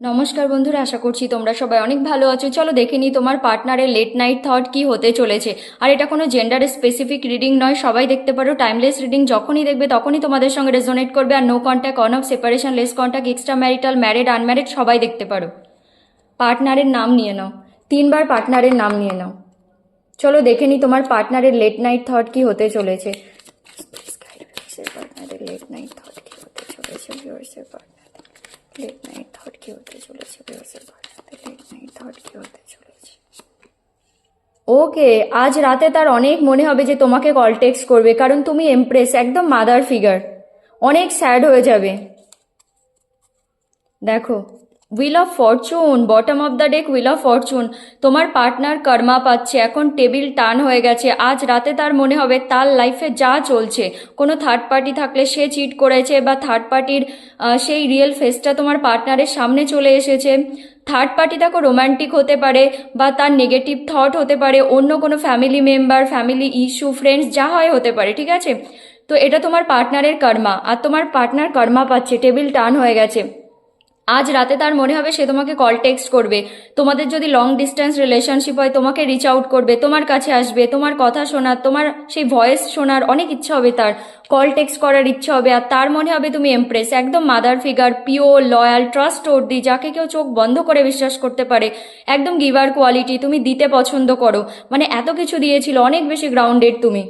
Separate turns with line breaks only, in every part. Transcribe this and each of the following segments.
নমস্কার বন্ধুরা, আশা করছি তোমরা সবাই অনেক ভালো আছো। চলো দেখে নিই তোমার পার্টনারের লেট নাইট থট কি হতে চলেছে। আর এটা কোনো জেন্ডার স্পেসিফিক রিডিং নয়, সবাই দেখতে পারো। টাইমলেস রিডিং, যখনই দেখবে তখনই তোমাদের সঙ্গে রেজোনেট করবে। আর no contact, on off, separation, less contact, extra marital, married, unmarried সবাই দেখতে পারো। পার্টনারের নাম নিয়ে নাও, 3বার পার্টনারের নাম নিয়ে নাও। চলো দেখে নিই তোমার পার্টনারের লেট নাইট থট কি হতে চলেছে। পার্টনারের লেট নাইট থট কি হতে চলেছে, ভিউয়ার্সের পার্টনার লেট নাইট থট কি হতে চলেছে, ভিউয়ার্সের পার্টনার লেট নাইট থট কি হতে চলেছে। ওকে, আজ রাতে তার অনেক মনে হবে যে তোমাকে কল টেক্সট করবে, কারণ তুমি এমপ্রেস, একদম মাদার ফিগার। অনেক স্যাড হয়ে যাবে। দেখো, wheel of Fortune, bottom of the deck, wheel of Fortune. তোমার পার্টনার কর্মা পাচ্ছে, এখন টেবিল টার্ন হয়ে গেছে। আজ রাতে তার মনে হবে তার লাইফে যা চলছে, কোনো থার্ড পার্টি থাকলে সে চিট করেছে, বা থার্ড পার্টির সেই রিয়েল ফেসটা তোমার পার্টনারের সামনে চলে এসেছে। থার্ড পার্টি দেখো রোম্যান্টিক হতে পারে, বা তার নেগেটিভ থট হতে পারে, অন্য কোনো family member, family issue, friends, যা হয় হতে পারে, ঠিক আছে। তো এটা তোমার পার্টনারের কর্মা, আর তোমার পার্টনার কর্মা পাচ্ছে, টেবিল টার্ন হয়ে গেছে। আজ রাতে তার মনে হবে সে তোমাকে কল টেক্সট করবে। তোমাদের যদি লং ডিস্টেন্স রিলেশনশিপ হয়, তোমাকে রিচ আউট করবে, তোমার কাছে আসবে, তোমার কথা শোনার, তোমার সেই ভয়েস শোনার অনেক ইচ্ছা হবে, তার কল টেক্সট করার ইচ্ছা হবে। আর তার মনে হবে তুমি এমপ্রেস, একদম mother figure, pure, loyal, trust worthy, যাকে কেউ চোখ বন্ধ করে বিশ্বাস করতে পারে। একদম গিভার কোয়ালিটি, তুমি দিতে পছন্দ করো, মানে এত কিছু দিয়েছিল, অনেক বেশি গ্রাউন্ডেড তুমি।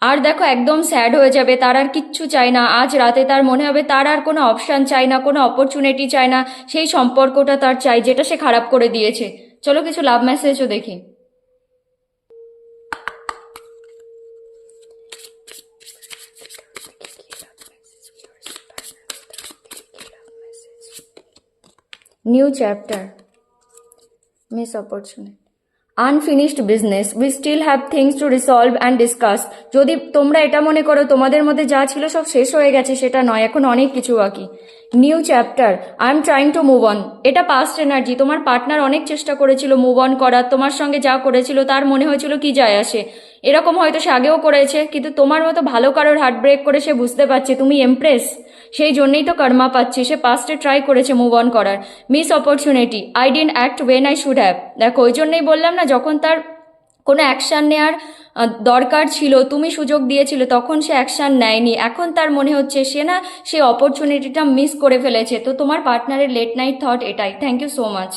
আর দেখো একদম স্যাড হয়ে যাবে, তার আর কিচ্ছু চাই না। আজ রাতে তার মনে হবে তার আর কোনো অপশান চাই না, কোনো অপরচুনিটি চাই না, সেই সম্পর্কটা তার চাই যেটা সে খারাপ করে দিয়েছে। চলো কিছু লাভ মেসেজও দেখি। New chapter, miss opportunity, unfinished business, we still have things to resolve and discuss. যদি তোমরা এটা মনে করো তোমাদের মধ্যে যা ছিল সব শেষ হয়ে গেছে, সেটা নয়, এখন অনেক কিছু বাকি। New chapter, I am trying to move on. এটা পাস্ট এনার্জি। তোমার পার্টনার অনেক চেষ্টা করেছিল মুভ অন করার, তোমার সঙ্গে যা করেছিল তার মনে হয়েছিল কি যায় আসে। এরকম হয়তো সে আগেও করেছে, কিন্তু তোমার মতো ভালো কারোর হার্ট ব্রেক করে সে বুঝতে পারছে তুমি এমপ্রেস, সেই জন্যই তো কর্মা পাচ্ছে। সে পাস্টে ট্রাই করেছে মুভ অন করার। Miss opportunity, I didn't act when I should have. দেখো ওই জন্যই বললাম না, যখন তার কোনো অ্যাকশান নেওয়ার দরকার ছিল, তুমি সুযোগ দিয়েছিলে, তখন সে অ্যাকশান নেয়নি। এখন তার মনে হচ্ছে সে না, সে অপরচুনিটিটা মিস করে ফেলেছে। তো তোমার পার্টনারের লেট নাইট থট এটাই। Thank you so much.